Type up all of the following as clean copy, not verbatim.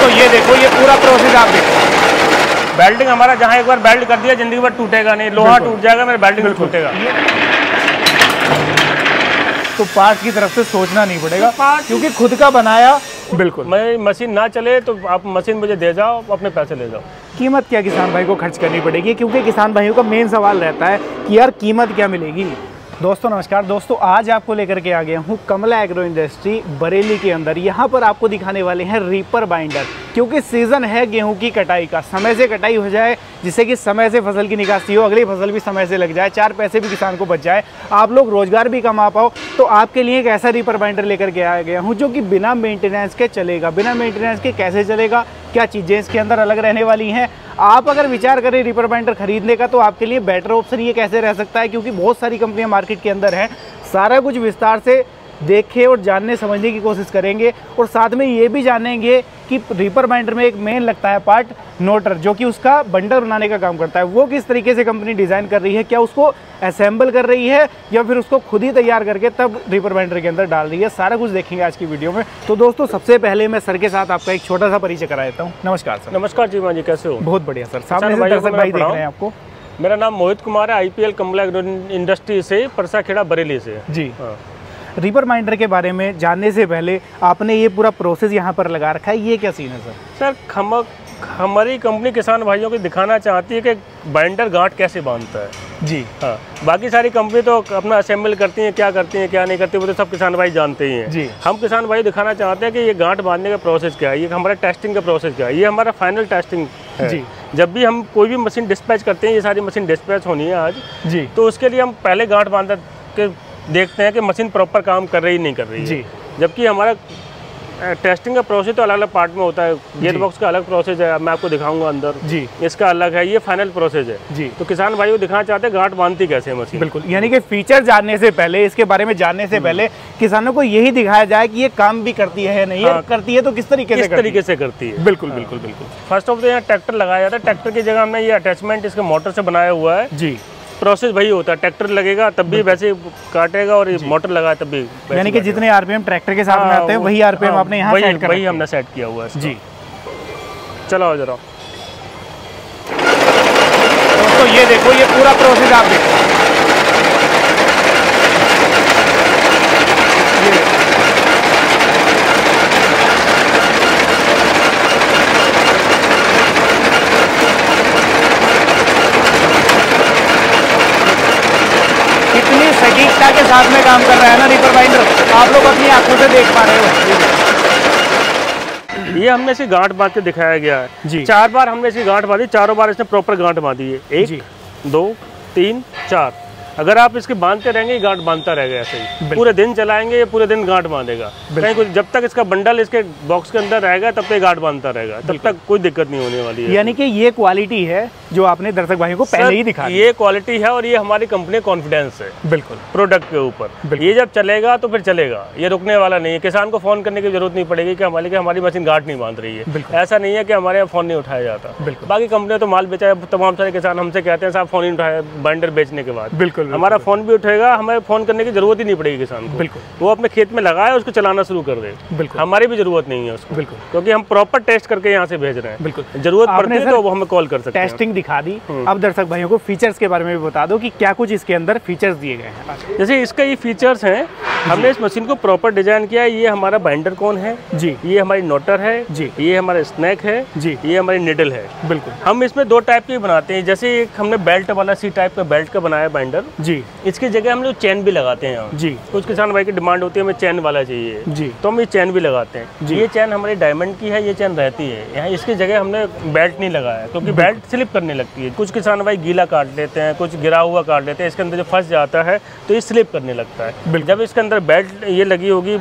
दोस्तों ये देखो, ये पूरा प्रोसेस आप देखो। बेल्टिंग हमारा जहाँ एक बार बेल्ट कर दिया जिंदगी भर टूटेगा नहीं, लोहा टूट जाएगा मेरे बेल्टिंग में टूटेगा। तो पार्ट की तरफ से सोचना नहीं पड़ेगा क्योंकि खुद का बनाया। बिल्कुल, मैं मशीन ना चले तो आप मशीन मुझे दे जाओ, अपने पैसे ले जाओ। कीमत क्या किसान भाई को खर्च करनी पड़ेगी, क्योंकि किसान भाइयों का मेन सवाल रहता है कि यार कीमत क्या मिलेगी। दोस्तों नमस्कार दोस्तों, आज आपको लेकर के आ गया हूँ कमला एग्रो इंडस्ट्री बरेली के अंदर। यहाँ पर आपको दिखाने वाले हैं रीपर बाइंडर, क्योंकि सीज़न है गेहूं की कटाई का। समय से कटाई हो जाए जिससे कि समय से फसल की निकासी हो, अगली फसल भी समय से लग जाए, 4 पैसे भी किसान को बच जाए, आप लोग रोजगार भी कमा पाओ, तो आपके लिए एक ऐसा रीपर बाइंडर लेकर के आ गया हूँ जो कि बिना मेंटेनेंस के चलेगा। बिना मेंटेनेंस के कैसे चलेगा, क्या चीज़ें इसके अंदर अलग रहने वाली हैं। आप अगर विचार करें रीपर बाइंडर खरीदने का तो आपके लिए बेटर ऑप्शन ये कैसे रह सकता है, क्योंकि बहुत सारी कंपनियां मार्केट के अंदर हैं। सारा कुछ विस्तार से देखें और जानने समझने की कोशिश करेंगे, और साथ में ये भी जानेंगे कि रीपर बाइंडर में एक मेन लगता है पार्ट नोटर, जो कि उसका बंडल बनाने का काम करता है। वो किस तरीके से कंपनी डिज़ाइन कर रही है, क्या उसको असेंबल कर रही है या फिर उसको खुद ही तैयार करके तब रीपर बाइंडर के अंदर डाल रही है, सारा कुछ देखेंगे आज की वीडियो में। तो दोस्तों सबसे पहले मैं सर के साथ आपका एक छोटा सा परिचय करा देता हूँ। नमस्कार सर। नमस्कार जी मान जी, कैसे हो? बहुत बढ़िया सर। सामने से दर्शक भाई देख रहे हैं आपको। मेरा नाम मोहित कुमार है, IPL कमला एग्रो इंडस्ट्री से, परसाखेड़ा बरेली से जी। रीपर बाइंडर के बारे में जानने से पहले आपने ये पूरा प्रोसेस यहाँ पर लगा रखा है, ये क्या सीन है सर? सर हमारी कंपनी किसान भाइयों को दिखाना चाहती है कि बाइंडर गांठ कैसे बांधता है जी। हाँ, बाकी सारी कंपनी तो अपना असेंबल करती हैं, क्या करती हैं क्या नहीं करती वो तो सब किसान भाई जानते ही हैं जी। हम किसान भाई दिखाना चाहते हैं कि ये गांठ बांधने का प्रोसेस क्या है, ये हमारा टेस्टिंग का प्रोसेस क्या है, ये हमारा फाइनल टेस्टिंग है जी। जब भी हम कोई भी मशीन डिस्पैच करते हैं, ये सारी मशीन डिस्पैच होनी है आज जी, तो उसके लिए हम पहले गांठ बांध के देखते हैं कि मशीन प्रॉपर काम कर रही नहीं कर रही है। जबकि हमारा टेस्टिंग का प्रोसेस तो अलग अलग पार्ट में होता है। गेट बॉक्स का अलग प्रोसेस है, मैं आपको दिखाऊंगा अंदर जी, इसका अलग है, ये फाइनल प्रोसेस है जी। तो किसान भाई को दिखाना चाहते हैं गांठ बांधती कैसे है मशीन। बिल्कुल, यानी कि फीचर जानने से पहले, इसके बारे में जानने से पहले किसानों को यही दिखाया जाए कि ये काम भी करती है या नहीं। हाँ, करती है तो किस तरीके से करती है। बिल्कुल बिल्कुल बिल्कुल। फर्स्ट ऑफ तो यहाँ ट्रैक्टर लगाया जाता है, ट्रैक्टर की जगह हमने ये अटैचमेंट इसके मोटर से बनाया हुआ है जी। प्रोसेस वही होता है, ट्रैक्टर लगेगा तब भी वैसे काटेगा और मोटर लगाया तब भी, यानी कि जितने आरपीएम ट्रैक्टर के साथ में आते हैं वही आरपीएम आपने यहाँ सेट कर, वही हमने सेट किया हुआ है जी। चलो जरा तो ये देखो, ये पूरा प्रोसेस आप देखो। सटीकता के साथ में काम कर रहा है ना रीपर बाइंडर, आप लोग अपनी आंखों से देख पा रहे हो। ये हमने इसी गांठ बांध के दिखाया गया है जी। 4 बार हमने इसी गांठ बांधी, चारों बार इसने प्रॉपर गांठ बांधी है। 1 2 3 4। अगर आप इसके बांधते रहेंगे, गांठ बांधता रहेगा ऐसे ही, पूरे दिन चलाएंगे ये पूरे दिन गांठ बांधेगा। कहीं कुछ जब तक इसका बंडल इसके बॉक्स के अंदर रहेगा तब तक गांठ बांधता रहेगा, तब तक कोई दिक्कत नहीं होने वाली है। यानी कि ये क्वालिटी है जो आपने दर्शक भाइयों को पहले ही दिखाया। ये क्वालिटी है और ये हमारी कंपनी कॉन्फिडेंस है बिल्कुल प्रोडक्ट के ऊपर। ये जब चलेगा तो फिर चलेगा, ये रुकने वाला नहीं है। किसान को फोन करने की जरूरत नहीं पड़ेगी कि हमारी मशीन गांठ नहीं बांध रही है। ऐसा नहीं है कि हमारे यहाँ फोन नहीं उठाया जाता। बाकी कंपनियां तो माल बेचा है, तमाम सारे किसान हमसे कहते हैं साहब फोन नहीं उठाया बाइंडर बेचने के बाद। बिल्कुल, हमारा फोन भी उठेगा, हमें फोन करने की जरूरत ही नहीं पड़ेगी किसान को। बिल्कुल, वो अपने खेत में लगाए उसको चलाना शुरू कर दे। बिल्कुल, हमारी भी जरूरत नहीं है उसको। बिल्कुल, क्योंकि हम प्रॉपर टेस्ट करके यहाँ से भेज रहे हैं। बिल्कुल, जरूरत पड़ती है तो वो हमें कॉल कर सकते हैं। टेस्टिंग दिखा दी, अब दर्शक भाइयों को फीचर्स के बारे में भी बता दो कि क्या कुछ इसके अंदर फीचर्स दिए गए हैं। जैसे इसका ये फीचर्स हैं, हमने इस मशीन को प्रॉपर डिजाइन किया है। ये हमारा बाइंडर कौन है जी, ये हमारी नोटर है जी, ये हमारा स्नैक है जी, ये हमारी निडल है। बिल्कुल, हम इसमें 2 टाइप के बनाते हैं। जैसे एक हमने बेल्ट वाला सी टाइप का बेल्ट का बनाया बाइंडर जी, इसकी जगह हम लोग चैन भी लगाते हैं जी। कुछ किसान भाई की डिमांड होती है हमें चैन वाला चाहिए जी, तो हम ये चैन भी लगाते हैं। ये चैन हमारी डायमंड की है, ये चैन रहती है यहाँ। इसकी जगह हमने बेल्ट नहीं लगाया क्योंकि बेल्ट स्लिप करने लगती है। कुछ किसान भाई गीला काट लेते हैं, कुछ गिरा हुआ काट लेते हैं, इसके अंदर जो फंस जाता है तो ये स्लिप करने लगता है। जब इसके अंदर बेल्ट ये लगी होगी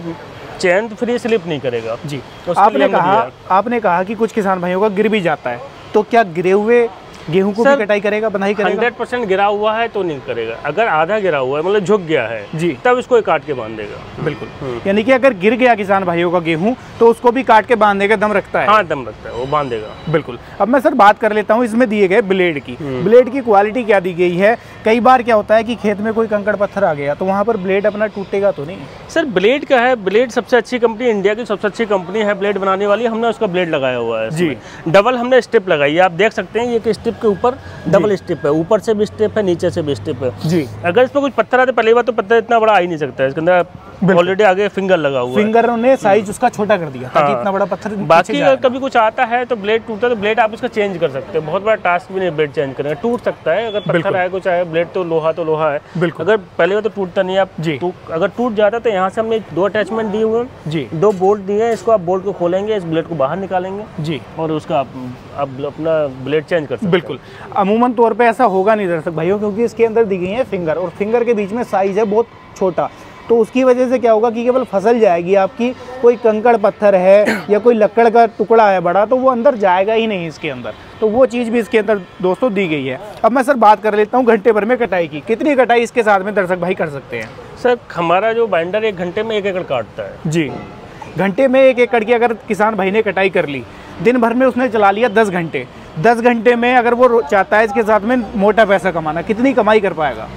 चैन तो फिर ये स्लिप नहीं करेगा जी। आपने कहा कि कुछ किसान भाइयों का गिर भी जाता है, तो क्या गिरे हुए गेहूं को भी कटाई करेगा, बंधाई करेगा? 100% गिरा हुआ है तो नहीं करेगा, अगर आधा गिरा हुआ है मतलब झुक गया है जी, तब इसको काट के बांध देगा। बिल्कुल, यानी कि अगर गिर गया किसान भाइयों का गेहूं तो उसको भी काट के बांधने का दम रखता है? हाँ, दम रखता है, वो बांध देगा। बिल्कुल। अब मैं सर बात कर लेता हूँ इसमें दिए गए ब्लेड की। ब्लेड की क्वालिटी क्या दी गई है? कई बार क्या होता है कि खेत में कोई कंकड़ पत्थर आ गया तो वहाँ पर ब्लेड अपना टूटेगा तो नहीं? सर ब्लेड का है, ब्लेड सबसे अच्छी कंपनी, इंडिया की सबसे अच्छी कंपनी है ब्लेड बनाने वाली, हमने उसका ब्लेड लगाया हुआ है जी। डबल हमने स्टेप लगाई है, आप देख सकते हैं ये स्टेप के ऊपर डबल स्टेप है, ऊपर से भी स्टेप है, नीचे से भी स्टेप है जी। अगर इसमें कुछ पत्थर आते, पहली बार तो पत्थर इतना बड़ा आ ही नहीं सकता है, इसके अंदर ऑलरेडी आगे फिंगर लगा हुआ है। फिंगर ने साइज उसका छोटा कर दिया ताकि इतना बड़ा पत्थर। बाकी अगर कभी कुछ आता है तो ब्लेड टूटता है तो ब्लेड आप इसका चेंज कर सकते हैं, बहुत बड़ा टास्क भी नहीं ब्लेड चेंज करने का, टूट सकता है अगर पत्थर आए कुछ आए, ब्लेड तो लोहा है। अगर पहले बार तो टूटता नहीं है, आप अगर टूट जाता तो यहाँ से हमने 2 अटैचमेंट दिए हुए हैं, 2 बोल्ट दिए हैं, इसको आप बोल्ट को खोलेंगे, इस ब्लेड को बाहर निकालेंगे जी और उसका आप अपना ब्लेड चेंज कर सकते हैं। बिल्कुल, अमूमन तौर पे ऐसा होगा नहीं दर्शक भाइयों, क्योंकि इसके अंदर दी गई है फिंगर और फिंगर के बीच में साइज है बहुत छोटा, तो उसकी वजह से क्या होगा कि केवल फसल जाएगी आपकी, कोई कंकड़ पत्थर है या कोई लकड़ का टुकड़ा है बड़ा तो वो अंदर जाएगा ही नहीं इसके अंदर, तो वो चीज़ भी इसके अंदर दोस्तों दी गई है। अब मैं सर बात कर लेता हूँ घंटे भर में कटाई की, कितनी कटाई इसके साथ में दर्शक भाई कर सकते हैं? सर हमारा जो बाइंडर 1 घंटे में 1 एकड़ काटता है जी। घंटे में 1 एकड़ की अगर किसान भाई ने कटाई कर ली, दिन भर में उसने चला लिया 10 घंटे, 10 घंटे में अगर वो चाहता है इसके साथ में मोटा पैसा कमाना, कितनी कमाई कर पाएगा?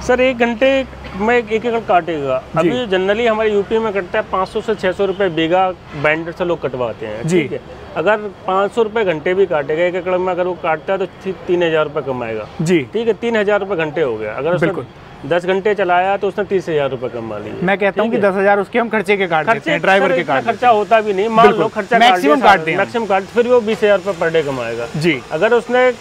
सर 1 घंटे में 1 एकड़ काटेगा, अभी जनरली हमारे यूपी में कटता है 500 से 600 रुपए बीघा बाइंडर से लोग कटवाते हैं, ठीक है। अगर 500 रुपए घंटे भी काटेगा 1 एकड़ में, अगर वो काटता है तो 3000 रुपए कमाएगा जी, ठीक है। 3000 रुपए घंटे हो गया, अगर उसने 10 घंटे चलाया तो उसने 30,000 रुपए कमा लिए। मैं कहता हूँ कि 10,000 उसके हम खर्चे के काट देते हैं, ड्राइवर के काट, खर्चा होता भी नहीं, मान लो खर्चा मैक्सिमम काटते हैं, मैक्सिमम काट, फिर वो 20,000 रुपए पर डे कमाएगा जी। अगर उसने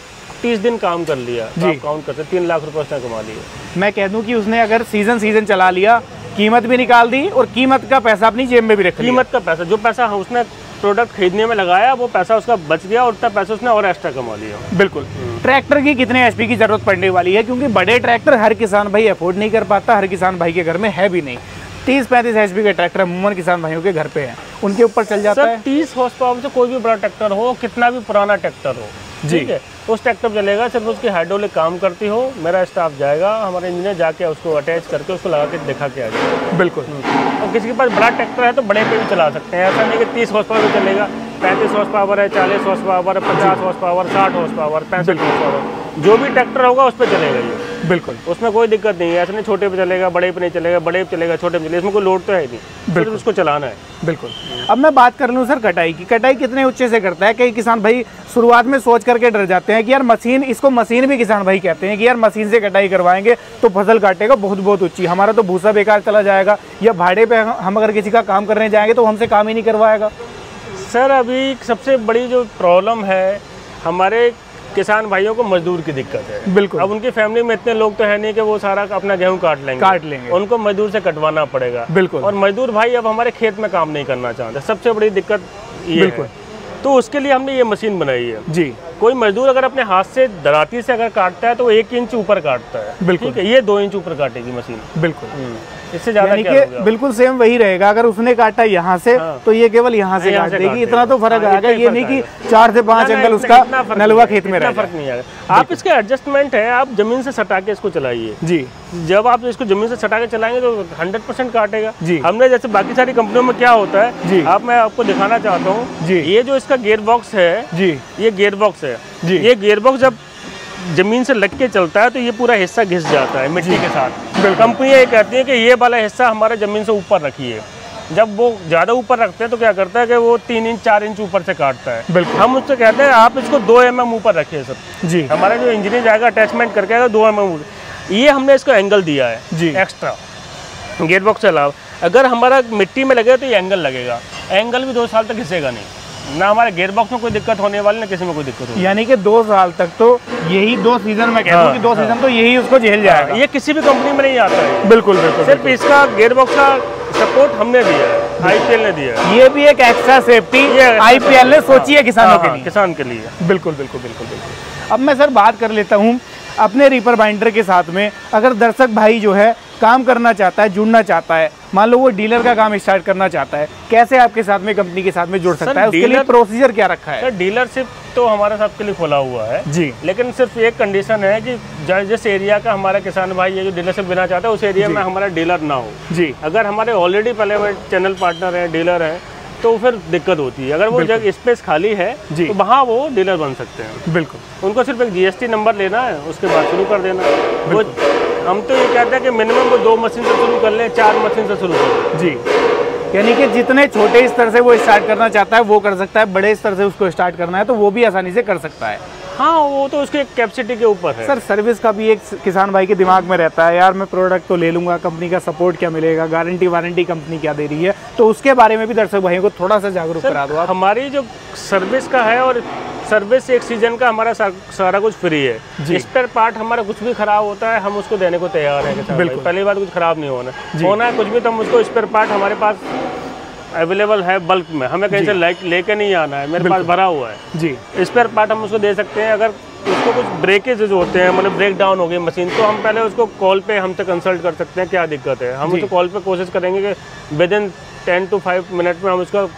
30 दिन काम कर लिया तो आप काउंट करते 3 लाख रुपए उसने कमा लिए। मैं कह दूं कि उसने अगर सीजन चला लिया, कीमत भी निकाल दी और कीमत का पैसा अपनी जेब में भी रख लिया, कीमत का पैसा, जो पैसा उसने प्रोडक्ट खरीदने में लगाया वो पैसा उसका बच गया और उतना पैसा उसने और एक्स्ट्रा कमा लिया। बिल्कुल। ट्रैक्टर की कितने एचपी की जरूरत पड़ने वाली है? क्योंकि बड़े ट्रैक्टर हर किसान भाई अफोर्ड नहीं कर पाता, हर किसान भाई के घर में है भी नहीं। 30-35 एचपी के ट्रैक्टर अमूमन किसान भाइयों के घर पे हैं, उनके ऊपर चल जाता है। 30 हॉर्स पावर से कोई भी बड़ा ट्रैक्टर हो, कितना भी पुराना ट्रैक्टर हो, ठीक है, उस ट्रैक्टर चलेगा, सिर्फ उसकी हाइड्रोलिक काम करती हो, मेरा स्टाफ जाएगा, हमारे इंजीनियर जाके उसको अटैच करके उसको लगा के दिखा के आ जाएगा। बिल्कुल। और किसी के पास बड़ा ट्रैक्टर है तो बड़े पे भी चला सकते हैं, ऐसा नहीं कि 30 हॉर्स पावर चलेगा, 35 हॉर्स पावर है, 40 हॉर्स पावर है, 50 horse power, 60 horse power, 65 horse power, जो भी ट्रैक्टर होगा उस पर चलेगा ये। बिल्कुल, उसमें कोई दिक्कत नहीं है, ऐसा नहीं छोटे पे चलेगा, बड़े पे नहीं चलेगा, बड़े पे चलेगा, छोटे पे चलेगा, इसमें कोई लोड तो है नहीं, सिर्फ उसको चलाना है। बिल्कुल। अब मैं बात कर लूँ सर कटाई की, कटाई कितने ऊंचे से करता है? कई किसान भाई शुरुआत में सोच करके डर जाते हैं कि यार मशीन, इसको मशीन भी किसान भाई कहते हैं कि यार मशीन से कटाई करवाएंगे तो फसल काटेगा बहुत ऊंची, हमारा तो भूसा बेकार चला जाएगा, या भाड़े पे हम अगर किसी का काम करने जाएंगे तो हमसे काम ही नहीं करवाएगा। सर अभी सबसे बड़ी जो प्रॉब्लम है, हमारे किसान भाइयों को मजदूर की दिक्कत है। बिल्कुल। अब उनकी फैमिली में इतने लोग तो है नहीं कि वो सारा अपना गेहूं काट लेंगे, उनको मजदूर से कटवाना पड़ेगा। बिल्कुल। और मजदूर भाई अब हमारे खेत में काम नहीं करना चाहते, सबसे बड़ी दिक्कत ये है। तो उसके लिए हमने ये मशीन बनाई है जी। कोई मजदूर अगर अपने हाथ से दराती से अगर काटता है तो वो 1 इंच ऊपर काटता है, बिल्कुल, ठीक है, ये 2 इंच ऊपर काटेगी मशीन। बिल्कुल, इससे ज्यादा क्या होगा? बिल्कुल सेम वही रहेगा, अगर उसने काटा यहाँ से तो ये केवल यहाँ से काट देगी, इतना तो फर्क आएगा, ये नहीं कि 4 से 5 एंगल उसका नलवा खेत में रहेगा, फर्क नहीं आएगा। आप इसके एडजस्टमेंट है, आप जमीन से सटा के इसको चलाइए जी। जब आप इसको जमीन से सटा के चलाएंगे तो 100% काटेगा जी। हमने जैसे बाकी सारी कंपनियों में क्या होता है जी, मैं आपको दिखाना चाहता हूँ जी। ये जो इसका गियर बॉक्स है जी, ये गियर बॉक्स है जी। ये गियर बॉक्स जब जमीन से लग के चलता है तो ये पूरा हिस्सा घिस जाता है मिट्टी के साथ। कंपनियां ये कहती है कि ये वाला हिस्सा हमारा जमीन से ऊपर रखिए, जब वो ज़्यादा ऊपर रखते हैं तो क्या करता है कि वो 3 इंच 4 इंच ऊपर से काटता है। हम उससे कहते हैं आप इसको 2 mm ऊपर रखिए सर जी। हमारा जो इंजीनियर जाएगा अटैचमेंट करके आएगा 2 mm, ये हमने इसको एंगल दिया है जी एक्स्ट्रा गेयर बॉक्स के अलावा। अगर हमारा मिट्टी में लगेगा तो ये एंगल लगेगा, एंगल भी 2 साल तक घिसेगा नहीं, ना हमारे गेयर बॉक्स में कोई दिक्कत होने वाली, ना किसी में कोई दिक्कत होगी। यानी कि 2 साल तक तो यही 2 सीजन में कहता हूं कि 2 सीजन तो यही उसको झेल जाएगा। ये किसी भी कंपनी में नहीं आता है। बिल्कुल बिल्कुल। सिर्फ इसका गेयर बॉक्स का सपोर्ट हमने दिया है, IPL ने दिया है। ये भी एक एक्स्ट्रा सेफ्टी IPL ने सोची है किसानों के लिए, किसान के लिए। बिल्कुल बिल्कुल बिल्कुल बिल्कुल। अब मैं सर बात कर लेता हूँ अपने रीपर बाइंडर के साथ में, अगर दर्शक भाई जो है काम करना चाहता है, जुड़ना चाहता है, मान लो वो डीलर का काम स्टार्ट करना चाहता है, कैसे आपके साथ में कंपनी के साथ में जुड़ सकता है? उसके लिए प्रोसीजर क्या रखा है? सर डीलरशिप तो हमारा सबके लिए खुला हुआ है जी, लेकिन सिर्फ एक कंडीशन है कि जिस एरिया का हमारा किसान भाई ये जो डीलरशिप देना चाहता है उस एरिया में हमारा डीलर ना हो जी। अगर हमारे ऑलरेडी पहले चैनल पार्टनर है, डीलर है, तो फिर दिक्कत होती है। अगर वो जगह स्पेस खाली है तो वहाँ वो डीलर बन सकते हैं। बिल्कुल, उनको सिर्फ एक GST नंबर लेना है, उसके बाद शुरू कर देना है। वो हम तो ये कहते हैं कि मिनिमम वो 2 मशीन से शुरू कर लें, 4 मशीन से शुरू कर लें जी। यानी कि जितने छोटे स्तर से वो स्टार्ट करना चाहता है वो कर सकता है, बड़े स्तर से उसको स्टार्ट करना है तो वो भी आसानी से कर सकता है। हाँ, वो तो उसके कैपेसिटी के ऊपर है। सर, सर्विस का भी एक किसान भाई के दिमाग में रहता है, यार मैं प्रोडक्ट तो ले लूंगा, कंपनी का सपोर्ट क्या मिलेगा, गारंटी वारंटी कंपनी क्या दे रही है, तो उसके बारे में भी दर्शक भाइयों को थोड़ा सा जागरूक करा दो आप। हमारी जो सर्विस का है, और सर्विस एक सीजन का हमारा सारा कुछ फ्री है। स्पेयर पार्ट हमारा कुछ भी खराब होता है हम उसको देने को तैयार है। पहली बात, कुछ खराब नहीं होना है कुछ भी, तो हम उसको स्पेयर पार्ट हमारे पास अवेलेबल है बल्क में, हमें कहीं से लेके नहीं आना है, मेरे पास भरा हुआ है जी। स्पेयर पार्ट हम उसको दे सकते हैं। अगर उसको कुछ ब्रेकेज होते हैं, मतलब ब्रेक डाउन हो गई मशीन, तो हम पहले उसको कॉल पे हमसे कंसल्ट कर सकते हैं क्या दिक्कत है। हम उसको कॉल पे कोशिश करेंगे कि विदिन 10 to 5 मिनट में हम उसको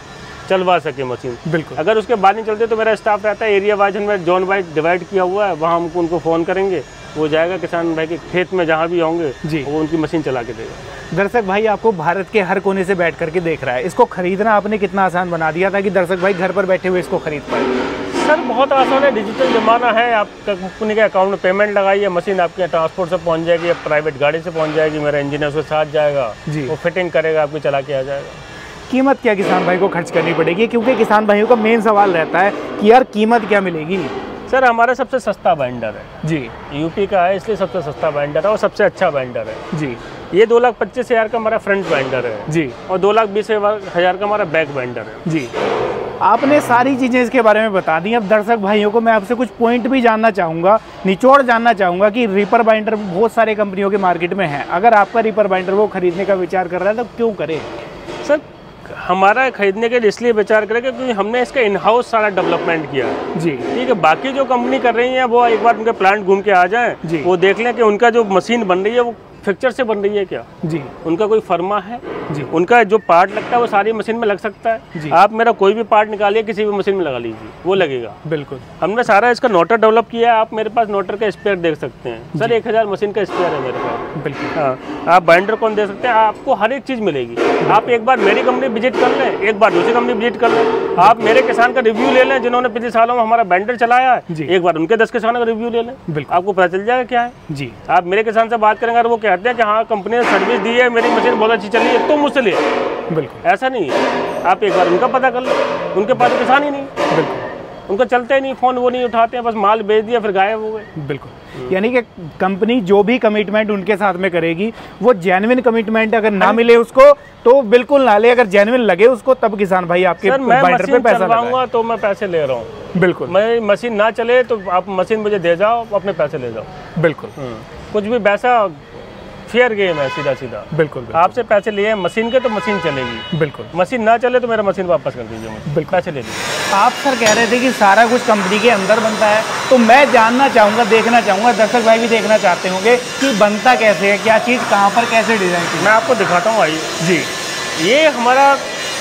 चलवा सके मशीन। बिल्कुल, अगर उसके बाद नहीं चलते तो मेरा स्टाफ रहता है, एरिया वाइज हमें जोन वाइज डिवाइड किया हुआ है, वहाँ हम उनको फ़ोन करेंगे, वो जाएगा किसान भाई के खेत में जहाँ भी होंगे जी, वो उनकी मशीन चला के देगा। दर्शक भाई आपको भारत के हर कोने से बैठ करके देख रहा है, इसको खरीदना आपने कितना आसान बना दिया था कि दर्शक भाई घर पर बैठे हुए इसको खरीद पाए। सर, बहुत आसान है, डिजिटल ज़माना है। आप कंपनी के अकाउंट में पेमेंट लगाइए, मशीन आपके ट्रांसपोर्ट से पहुँच जाएगी या प्राइवेट गाड़ी से पहुँच जाएगी, मेरा इंजीनियर उसके साथ जाएगा जी, वो फिटिंग करेगा, आपको चला के आ जाएगा। कीमत क्या किसान भाई को खर्च करनी पड़ेगी, क्योंकि किसान भाइयों का मेन सवाल रहता है कि यार कीमत क्या मिलेगी। सर, हमारा सबसे सस्ता बाइंडर है जी, यूपी का है इसलिए सबसे सस्ता बाइंडर है और सबसे अच्छा बाइंडर है जी। ये 2,25,000 का हमारा फ्रंट बाइंडर है जी, और 2,20,000 का हमारा बैक बाइंडर है जी। आपने सारी चीज़ें इसके बारे में बता दी। अब दर्शक भाइयों को मैं आपसे कुछ पॉइंट भी जानना चाहूँगा, निचोड़ जानना चाहूँगा कि रीपर बाइंडर बहुत सारे कंपनियों के मार्केट में है, अगर आपका रीपर बाइंडर वो खरीदने का विचार कर रहा है तो क्यों करे? सर, हमारा खरीदने के लिए इसलिए विचार करें क्योंकि हमने इसका इन हाउस सारा डेवलपमेंट किया है जी। ठीक है, बाकी जो कंपनी कर रही है वो एक बार उनके प्लांट घूम के आ जाएं, वो देख लें कि उनका जो मशीन बन रही है वो फ्रैक्चर से बन रही है क्या जी, उनका कोई फर्मा है जी, उनका जो पार्ट लगता है वो सारी मशीन में लग सकता है जी। आप मेरा कोई भी पार्ट निकालिए, किसी भी मशीन में लगा लीजिए, वो लगेगा। बिल्कुल, हमने सारा इसका नोटर डेवलप किया है। आप मेरे पास नोटर का स्पेयर देख सकते हैं सर, 1000 मशीन का स्पेयर है मेरे पास। बिल्कुल, हाँ, आप बाइंडर कौन दे सकते हैं, आपको हर एक चीज़ मिलेगी। आप एक बार मेरी कंपनी विजिट कर लें, एक बार दूसरी कंपनी विजिट कर लें, आप मेरे किसान का रिव्यू ले लें जिन्होंने पिछले सालों में हमारा बाइंडर चलाया है, एक बार उनके 10 किसानों का रिव्यू ले लें, आपको पता चल जाएगा क्या है जी। आप मेरे किसान से बात करेंगे और वो कहते हैं कि हाँ कंपनी ने सर्विस दी है, मेरी मशीन बहुत अच्छी चली है, तो मुझसे लिए। बिल्कुल, ऐसा नहीं है, आप एक बार उनका पता कर लो, उनके पास किसान ही नहीं, बिल्कुल, उनका चलते ही नहीं, फ़ोन वो नहीं उठाते हैं, बस माल बेच दिया फिर गायब हो गए। बिल्कुल, यानी कि कंपनी जो भी कमिटमेंट उनके साथ में करेगी वो जेन्युइन कमिटमेंट अगर ना मिले उसको तो बिल्कुल ना ले, अगर जेन्युइन लगे उसको तब किसान भाई आपके बाइंडर पे पैसा लगाऊंगा तो मैं पैसे ले रहा हूँ। बिल्कुल, मैं मशीन ना चले तो आप मशीन मुझे दे जाओ, अपने पैसे ले जाओ। बिल्कुल, कुछ भी वैसा फेयर गेम है, सीधा सीधा। बिल्कुल, आपसे पैसे लिए मशीन के तो मशीन चलेगी। बिल्कुल, मशीन ना चले तो मेरा मशीन वापस कर दीजिए मुझे। बिल्कुल, पैसे ले लीजिए। आप सर कह रहे थे कि सारा कुछ कंपनी के अंदर बनता है, तो मैं जानना चाहूँगा, देखना चाहूँगा, दर्शक भाई भी देखना चाहते होंगे कि बनता कैसे है, क्या चीज़ कहाँ पर कैसे डिज़ाइन की। मैं आपको दिखाता हूँ भाई जी। ये हमारा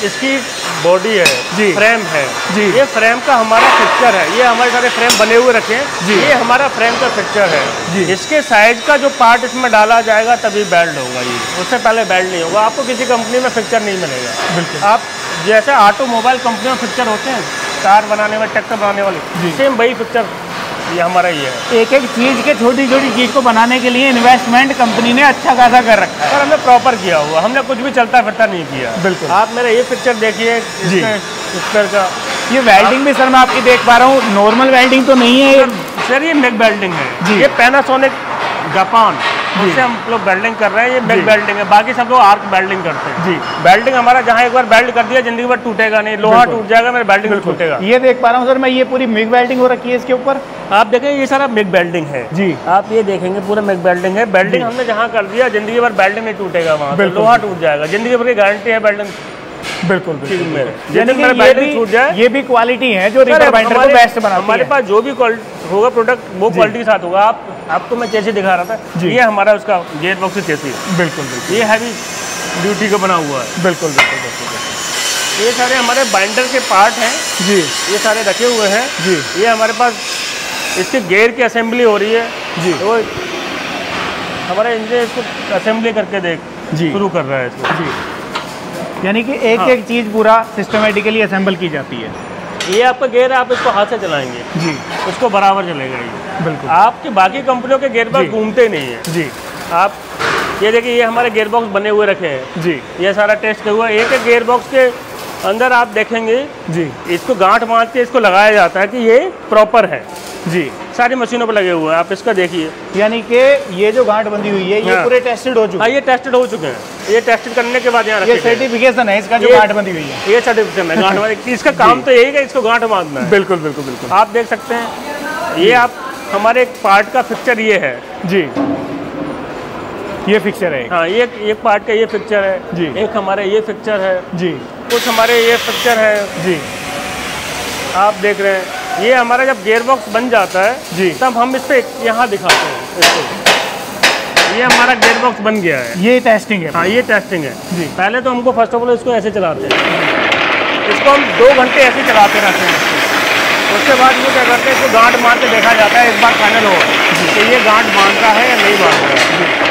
इसकी बॉडी है जी, फ्रेम है जी, ये फ्रेम का हमारा फिक्चर है, ये हमारे सारे फ्रेम बने हुए रखे हैं जी, ये हमारा फ्रेम का फिक्चर है जी। इसके साइज का जो पार्ट इसमें डाला जाएगा तभी बेल्ट होगा, ये उससे पहले बेल्ट नहीं होगा। आपको किसी कंपनी में फिक्चर नहीं मिलेगा। बिल्कुल, आप जैसे ऑटोमोबाइल कंपनी में फिक्चर होते हैं, कार बनाने वाले, ट्रैक्टर बनाने वाले, सेम वही फिक्चर ये हमारा ही है। एक एक चीज़ के छोटी छोटी चीज़ को बनाने के लिए इन्वेस्टमेंट कंपनी ने अच्छा खासा कर रखा है, सर हमने प्रॉपर किया हुआ, हमने कुछ भी चलता फिरता नहीं किया। बिल्कुल, आप मेरा ये पिक्चर देखिए स्पेयर का, ये वेल्डिंग भी सर मैं आपकी देख पा रहा हूँ, नॉर्मल वेल्डिंग तो नहीं है सर, ये मैग वेल्डिंग है जी। ये पैनासोनिक जापान उससे हम लोग वेल्डिंग कर रहे हैं, ये मैग वेल्डिंग है, बाकी सब लोग आर्क वेल्डिंग करते हैं जी। वेल्डिंग हमारा जहाँ एक बार वेल्ड कर दिया जिंदगी भर टूटेगा नहीं, लोहा टूट जाएगा, मेरा वेल्डिंग टूटेगा। ये देख पा रहा हूँ सर मैं, ये पूरी मिग वेल्डिंग हो रखी है इसके ऊपर, आप देखें ये सारा मिग वेल्डिंग है जी। आप ये देखेंगे पूरा मिग वेल्डिंग है, वेल्डिंग हमने जहाँ कर दिया जिंदगी भर वेल्डिंग नहीं टूटेगा, वहाँ लोहा टूट जाएगा, जिंदगी भर की गारंटी है वेल्डिंग। बिल्कुल, ये भी क्वालिटी है जो रीपर बाइंडर को बेस्ट बनाती है। हमारे पास जो भी होगा प्रोडक्ट वो क्वालिटी के साथ होगा। आपको मैं चेसी दिखा रहा था, ये हमारा उसका गेयर बॉक्स चेसी है। बिल्कुल, ये हैवी ड्यूटी का बना हुआ है। बिल्कुल, ये सारे हमारे बाइंडर के पार्ट हैं जी, ये सारे रखे हुए हैं जी। ये हमारे पास इसके गेयर की असेंबली हो रही है जी, तो हमारा इंजन इसको असेंबली करके जी शुरू कर रहा है इसको। जी, यानी कि एक एक चीज़ पूरा सिस्टमेटिकली असेंबल की जाती है। ये आपका गेयर आप इसको हाथ से चलाएंगे जी, उसको बराबर चलेगा ये। बिल्कुल। आपकी बाकी कंपनियों के गेयर बॉक्स घूमते नहीं है जी। आप ये देखिए ये हमारे गेयर बॉक्स बने हुए रखे हैं जी, ये सारा टेस्ट हुआ है। एक एक गेयर बॉक्स के अंदर आप देखेंगे जी, इसको गांठ मार के इसको लगाया जाता है कि ये प्रॉपर है। जी, सारी मशीनों पर लगे हुए हैं आप इसका देखिए। यानी कि ये जो गांठ बंदी हुई है ये हाँ। पूरे टेस्टेड हो चुके हाँ हैं। ये टेस्टेड हो चुके हैं। ये टेस्टेड करने के बाद यहाँ ये रखे गए हैं। सर्टिफिकेशन है इसका जो ये- गांठ बंदी हुई है। ये सर्टिफिकेशन है गांठ मारने इसका काम तो यही है इसको गांठ मारना है। बिल्कुल बिल्कुल बिल्कुल। आप देख सकते हैं ये आप हमारे एक पार्ट का पिक्चर ये है जी, ये फिक्सर है। हाँ ये एक पार्ट का ये पिक्चर है जी। एक हमारे ये पिक्चर है जी, कुछ हमारे ये पिक्चर है जी, आप देख रहे हैं। ये हमारा जब गियर बॉक्स बन जाता है जी, तब हम इस पे यहाँ दिखाते हैं इसको। ये हमारा गियर बॉक्स बन गया है। ये टेस्टिंग है। हाँ ये टेस्टिंग है जी। पहले तो हमको फर्स्ट ऑफ ऑल इसको ऐसे चलाते हैं इसको हम 2 घंटे ऐसे चलाते रहते हैं इसको। उसके बाद ये क्या करते हैं इसको गांठ मार के देखा जाता है एक बार फाइनल हो कि ये गांठ बांधता है या नहीं बांधता है।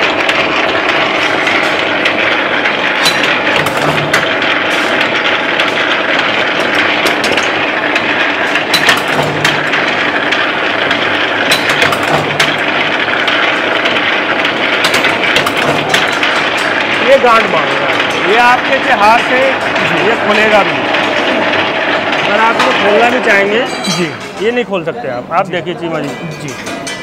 ये गांठ बांध रहा है ये आपके से हाथ से ये खोलेगा भी अगर आप इसको खोलना भी चाहेंगे जी, ये नहीं खोल सकते आप देखिए चीमा जी। जी।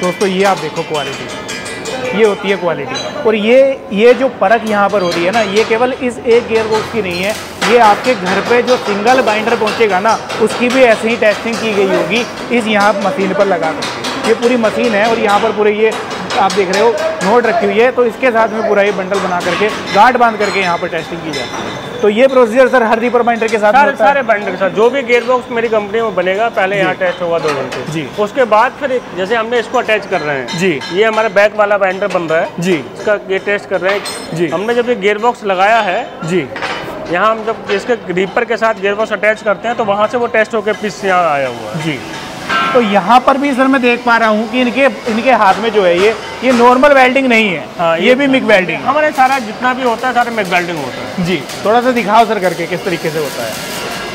दोस्तों ये आप देखो क्वालिटी, ये होती है क्वालिटी। और ये जो परख यहाँ पर हो रही है ना, ये केवल इस एक गियर बॉक्स की नहीं है, ये आपके घर पे जो सिंगल बाइंडर पहुँचेगा ना उसकी भी ऐसे ही टेस्टिंग की गई होगी इस यहाँ मशीन पर लगा करके। ये पूरी मशीन है और यहाँ पर पूरे ये आप देख रहे हो नोट रखी हुई है, तो इसके साथ में पूरा ये बंडल बना करके गांठ बांध करके यहाँ पर टेस्टिंग की जाती है। तो ये प्रोसीजर सर हर रीपर बाइंडर के साथ सारे बाइंडर के साथ जो भी गियर बॉक्स मेरी कंपनी में बनेगा पहले यहाँ टेस्ट होगा 2 घंटे जी। उसके बाद फिर जैसे हमने इसको अटैच कर रहे हैं जी, ये हमारा बैक वाला बाइंडर बन रहा है जी, इसका ये टेस्ट कर रहे हैं जी, हमने जब ये गियर बॉक्स लगाया है जी, यहाँ हम जब इसके रीपर के साथ गियर बॉक्स अटैच करते हैं तो वहाँ से वो टेस्ट होकर पीस यहाँ आया हुआ है। जी। तो यहाँ पर भी सर मैं देख पा रहा हूँ कि इनके हाथ में जो है ये नॉर्मल वेल्डिंग नहीं है। हाँ, ये भी मिग वेल्डिंग। हमारे सारा जितना भी होता है सारा मिग वेल्डिंग होता है। जी, थोड़ा सा दिखाओ सर करके किस तरीके से होता है।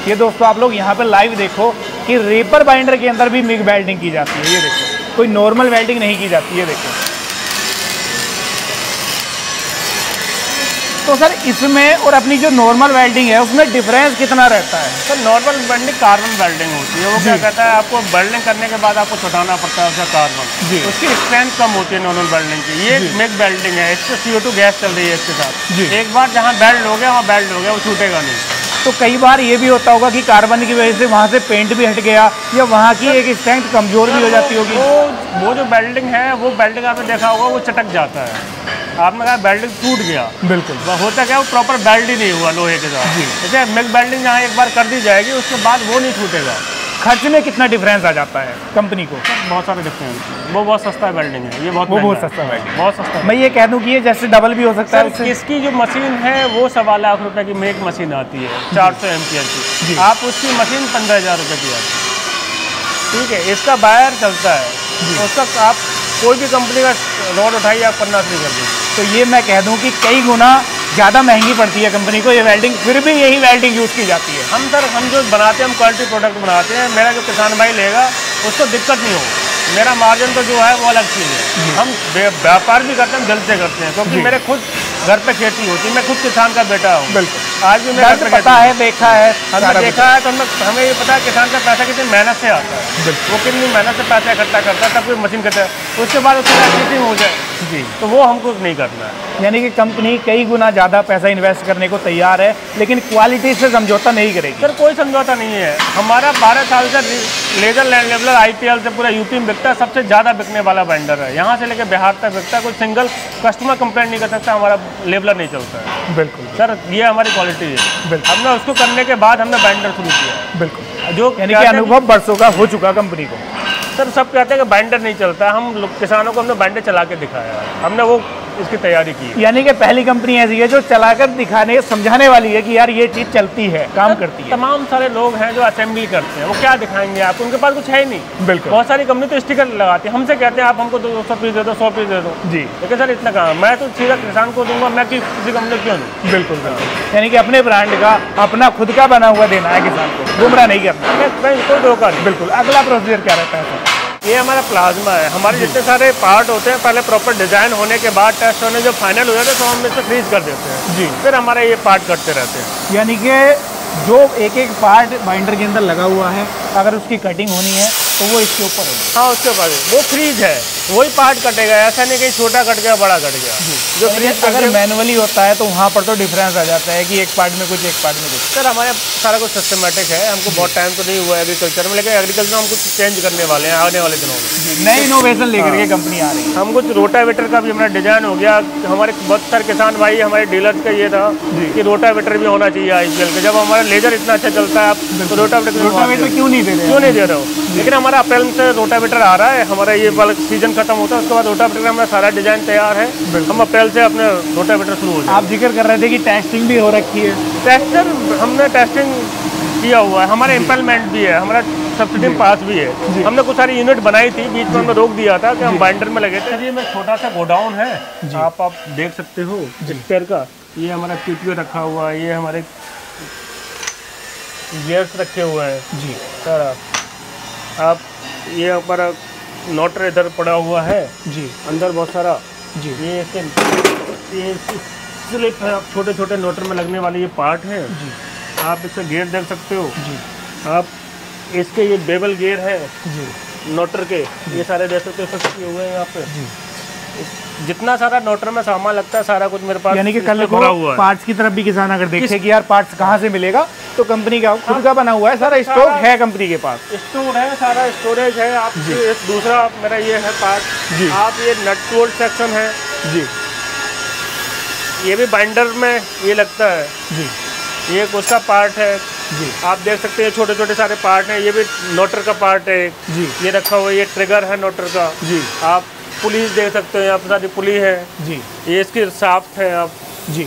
ये दोस्तों आप लोग यहाँ पर लाइव देखो कि रीपर बाइंडर के अंदर भी मिग वेल्डिंग की जाती है। ये देखो कोई नॉर्मल वेल्डिंग नहीं की जाती है। देखो तो सर इसमें और अपनी जो नॉर्मल वेल्डिंग है उसमें डिफरेंस कितना रहता है? Sir normal welding carbon welding होती है वो क्या कहता है आपको वेल्डिंग करने के बाद आपको छुटाना पड़ता है उसका कार्बन जी। उसकी स्ट्रेंथ कम होती है नॉर्मल वेल्डिंग की। ये मिग वेल्डिंग है इससे CO2 गैस चल रही है इसके साथ जी। एक बार जहाँ बेल्ट हो गया वहाँ बेल्ट हो गया वो छूटेगा नहीं। तो कई बार ये भी होता होगा कि कार्बन की वजह से वहाँ से पेंट भी हट गया या वहाँ की एक स्ट्रेंथ कमजोर भी हो जाती होगी। वो जो वेल्डिंग है वो वेल्डिंग आपने देखा होगा वो चटक जाता है। आपने कहा वेल्डिंग टूट गया बिल्कुल वो होता क्या वो प्रॉपर वेल्ड ही नहीं हुआ लोहे के साथ। जैसे मिग वेल्डिंग जहाँ एक बार कर दी जाएगी उसके बाद वो नहीं छूटेगा। खर्च में कितना डिफरेंस आ जाता है कंपनी को? बहुत सारे डिफरेंस वो बहुत सस्ता वेल्डिंग है ये बहुत सस्ता है बहुत सस्ता। मैं ये कह दूं कि ये जैसे डबल भी हो सकता है उससे। इसकी जो मशीन है वो 1.25 लाख रुपए की मेक मशीन आती है 400 एम्पियर की। आप उसकी मशीन 15,000 रुपये की आती है ठीक है। इसका बायर चलता है उसका आप कोई भी कंपनी का रोड उठाइए आप 50 नहीं कर दीजिए। तो ये मैं कह दूं कि कई गुना ज़्यादा महंगी पड़ती है कंपनी को ये वेल्डिंग, फिर भी यही वेल्डिंग यूज़ की जाती है। हम जो बनाते हैं हम क्वालिटी प्रोडक्ट बनाते हैं। मेरा जो किसान भाई लेगा उसको दिक्कत नहीं हो। मेरा मार्जिन तो जो है वो अलग चीज़ है। हम व्यापार भी करते हैं दिल से करते हैं क्योंकि मेरे खुद घर पे खेती होती है। मैं खुद किसान का बेटा हूँ। बिल्कुल आज भी मेरे घर पे पता है देखा है हमने देखा है तो हमें ये पता है किसान का पैसा कितनी मेहनत से आता है। वो कितनी मेहनत से पैसा इकट्ठा करता है तब कोई मशीन करता है उसके बाद उसकी खेती हो जाए जी तो वो हमको नहीं करना है। यानी कि कंपनी कई गुना ज़्यादा पैसा इन्वेस्ट करने को तैयार है लेकिन क्वालिटी से समझौता नहीं करेगी। सर कोई समझौता नहीं है। हमारा 12 साल से लेजर लैंड लेवलर IPL से पूरा यूपी में बिकता है। सबसे ज़्यादा बिकने वाला वेंडर है यहाँ से लेकर बिहार तक बिकता है। कोई सिंगल कस्टमर कंप्लेंट नहीं कर सकता हमारा लेवलर नहीं चलता है। बिल्कुल सर ये हमारी क्वालिटी है। बिल्कुल हमने उसको करने के बाद हमने बाइंडर शुरू किया। बिल्कुल जो यानी कि अनुभव बरसों का हो चुका कंपनी को। सर सब कहते हैं कि बाइंडर नहीं चलता। हम किसानों को हमने बाइंडर चला के दिखाया है। हमने वो इसकी तैयारी की है। यानी कि पहली कंपनी ऐसी है जो चलाकर दिखाने समझाने वाली है कि यार ये चीज़ चलती है, काम करती है। तमाम सारे लोग हैं जो असेंबली करते हैं, वो क्या दिखाएंगे आपको, उनके पास कुछ है ही नहीं। बिल्कुल। बहुत सारी कंपनी तो स्टिकर लगाती है, हमसे कहते हैं आप हमको 200 पीस दे दो, 100 पीस दे दो जी, लेकिन सर इतना कहाँ, मैं तो सीधा किसान को दूंगा, मैं किसी कंपनी क्यों दूँ। बिल्कुल। यानी कि अपने ब्रांड का, अपना खुद का बना हुआ देना है किसान को, गुमराह नहीं करना। कोई धोखा नहीं। बिल्कुल। अगला प्रोसीजर क्या रहता है सर? ये हमारा प्लाज्मा है। हमारे जितने सारे पार्ट होते हैं पहले प्रॉपर डिजाइन होने के बाद टेस्ट होने जो फाइनल हो जाते हैं तो हम इसको फ्रीज कर देते हैं जी, फिर हमारे ये पार्ट कटते रहते हैं। यानी कि जो एक एक पार्ट बाइंडर के अंदर लगा हुआ है, अगर उसकी कटिंग होनी है तो वो इसके ऊपर होगी। हाँ, उसके ऊपर वो फ्रीज है, वही पार्ट कटेगा, ऐसा नहीं कि छोटा कट गया बड़ा कट गया। जो फ्रीज अगर मैनुअली होता है तो वहाँ पर तो डिफरेंस आ जाता है कि एक पार्ट में कुछ, एक पार्ट में कुछ। सर हमारे सारा कुछ सिस्टमेटिक है, हमको बहुत टाइम तो नहीं हुआ एग्रीकल्चर में, लेकिन एग्रीकल्चर में हम कुछ चेंज करने वाले हैं आने वाले दिनों में। नई इनोवेशन लेकर के कंपनी आ रही है। हम कुछ रोटावेटर का भी हमारा डिजाइन हो गया। हमारे बहुत सारे किसान भाई, हमारे डीलर्स का ये था कि रोटावेटर भी होना चाहिए IPL का। जब हमारा लेजर इतना अच्छा चलता है, आप तो रोटावेटर क्यों नहीं दे रहे हो? लेकिन हमारा अप्रैल से रोटावेटर आ रहा है, हमारा ये वाला सीजन खत्म होता है, उसके बाद रोटावेटर हमारा सारा डिजाइन तैयार है। हम अप्रैल से अपने रोटावेटर शुरू हो जाए। आप जिक्र कर रहे थे कि टेस्टिंग भी हो रखी है। टेस्टर हमने टेस्टिंग किया हुआ है, हमारा इम्प्लीमेंट भी है, हमारा सब्सिडी पास भी है। हमने कुछ सारी यूनिट बनाई थी, बीच में हमने रोक दिया था कि हम बाइंडर में लगे थे। ये में छोटा सा गोडाउन है, आप देख सकते हो स्पेयर का। ये हमारा PPO रखा हुआ है, ये हमारे गियर्स रखे हुए हैं जी सर। आप ये हमारा नोटर इधर पड़ा हुआ है जी, अंदर बहुत सारा जी। ये स्लिप है, छोटे छोटे नोटर में लगने वाले ये पार्ट है जी। आप इसका गियर देख सकते हो जी। आप इसके ये बेबल गियर है जी, नोटर के, ये सारे देख सकते हो फिक्स किए हुए हैं यहाँ पे। जी। जितना सारा नोटर में सामान लगता है सारा कुछ मेरे पास, यानी कि कल को पार्ट्स की तरफ भी किसान अगर देखे कि यार पार्ट्स कहाँ से मिलेगा, तो कंपनी का खुद का बना हुआ है, सारा स्टॉक है कंपनी के पास। स्टोर है, सारा स्टोरेज है। आप दूसरा मेरा ये है पार्ट जी, आप ये नट बोल्ट सेक्शन है जी, ये भी बाइंडर में ये लगता है जी, ये उसका पार्ट है जी। आप देख सकते हैं छोटे छोटे सारे पार्ट हैं, ये भी नोटर का पार्ट है जी, ये रखा हुआ है, ये ट्रिगर है नोटर का जी। आप पुलिस देख सकते हो, यहाँ पर सारी पुली है जी, ये इसकी शाफ्ट है आप जी।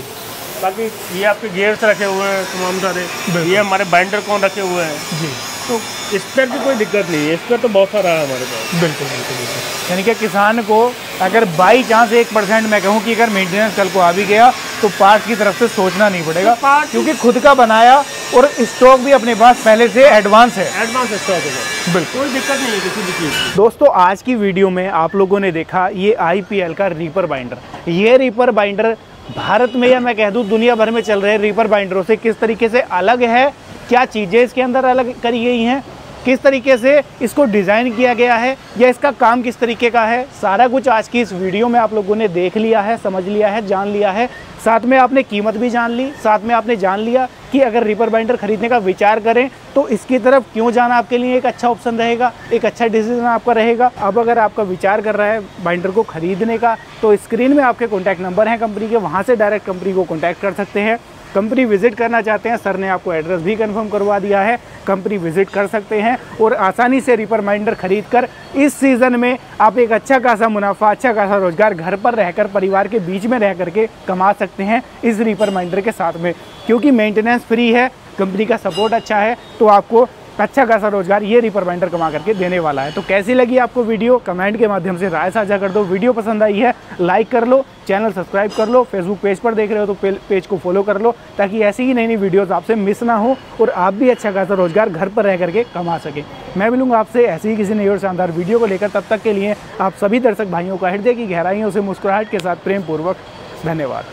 बाकी ये आपके गियर्स रखे हुए हैं तमाम सारे, ये हमारे बाइंडर कौन रखे हुए हैं जी। तो इस पर भी कोई दिक्कत नहीं है, इस पर तो बहुत सारा है हमारे पास। बिल्कुल बिल्कुल बिल्कुल। यानी कि किसान को अगर बाई चांस 1% मैं कहूँ कि अगर मेंटेनेंस कल को आ भी गया तो पार्ट की तरफ से सोचना नहीं पड़ेगा, क्योंकि खुद का बनाया और स्टॉक भी अपने पास पहले से एडवांस है, एडवांस स्टॉक है। बिल्कुल कोई दिक्कत नहीं है किसी भी चीज़ की। दोस्तों आज की वीडियो में आप लोगों ने देखा ये IPL का रीपर बाइंडर। ये रीपर बाइंडर भारत में या मैं कह दूं दुनिया भर में चल रहे रीपर बाइंडरों से किस तरीके से अलग है, क्या चीज़ें इसके अंदर अलग करी गई हैं, किस तरीके से इसको डिज़ाइन किया गया है, या इसका काम किस तरीके का है, सारा कुछ आज की इस वीडियो में आप लोगों ने देख लिया है, समझ लिया है, जान लिया है। साथ में आपने कीमत भी जान ली, साथ में आपने जान लिया कि अगर रीपर बाइंडर खरीदने का विचार करें तो इसकी तरफ क्यों जाना आपके लिए एक अच्छा ऑप्शन रहेगा, एक अच्छा डिसीजन आपका रहेगा। अब अगर आपका विचार कर रहा है बाइंडर को खरीदने का तो स्क्रीन में आपके कॉन्टैक्ट नंबर हैं कंपनी के, वहाँ से डायरेक्ट कंपनी को कॉन्टैक्ट कर सकते हैं। कंपनी विजिट करना चाहते हैं, सर ने आपको एड्रेस भी कंफर्म करवा दिया है, कंपनी विजिट कर सकते हैं और आसानी से रीपर बाइंडर खरीद कर इस सीज़न में आप एक अच्छा खासा मुनाफा, अच्छा खासा रोजगार घर पर रहकर परिवार के बीच में रह करके कमा सकते हैं इस रीपर बाइंडर के साथ में, क्योंकि मेंटेनेंस फ्री है, कंपनी का सपोर्ट अच्छा है, तो आपको अच्छा खासा रोजगार ये रीपर बाइंडर कमा करके देने वाला है। तो कैसी लगी आपको वीडियो, कमेंट के माध्यम से राय साझा कर दो। वीडियो पसंद आई है लाइक कर लो, चैनल सब्सक्राइब कर लो, फेसबुक पेज पर देख रहे हो तो पेज को फॉलो कर लो, ताकि ऐसी ही नई नई वीडियोस आपसे मिस ना हो और आप भी अच्छा खासा रोजगार घर पर रह करके कमा सकें। मैं मिलूंगा आपसे ऐसी ही किसी नई और शानदार वीडियो को लेकर, तब तक के लिए आप सभी दर्शक भाइयों का हृदय की गहराइयों से मुस्कुराहट के साथ प्रेम पूर्वक धन्यवाद।